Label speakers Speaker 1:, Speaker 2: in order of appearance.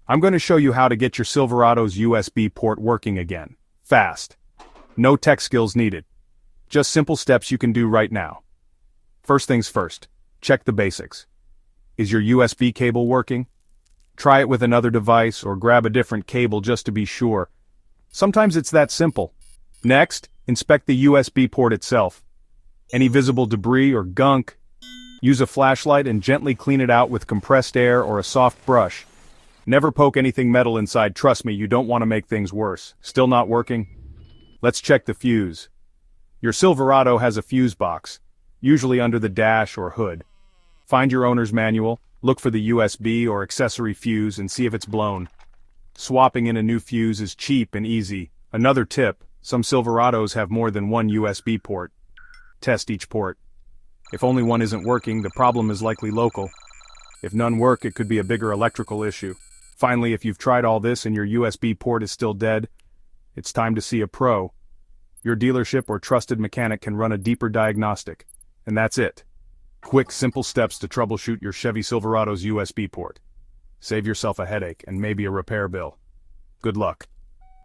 Speaker 1: I'm going to show you how to get your Silverado's USB port working again. Fast. No tech skills needed. Just simple steps you can do right now. First things first, check the basics. Is your USB cable working? Try it with another device or grab a different cable just to be sure. Sometimes it's that simple. Next, inspect the USB port itself. Any visible debris or gunk, use a flashlight and gently clean it out with compressed air or a soft brush. Never poke anything metal inside, trust me, you don't want to make things worse. Still not working? Let's check the fuse. Your Silverado has a fuse box, usually under the dash or hood. Find your owner's manual, look for the USB or accessory fuse and see if it's blown. Swapping in a new fuse is cheap and easy. Another tip, some Silverados have more than one USB port. Test each port. If only one isn't working, the problem is likely local. If none work, it could be a bigger electrical issue. Finally, if you've tried all this and your USB port is still dead, it's time to see a pro. Your dealership or trusted mechanic can run a deeper diagnostic. And that's it. Quick, simple steps to troubleshoot your Chevy Silverado's USB port. Save yourself a headache and maybe a repair bill. Good luck.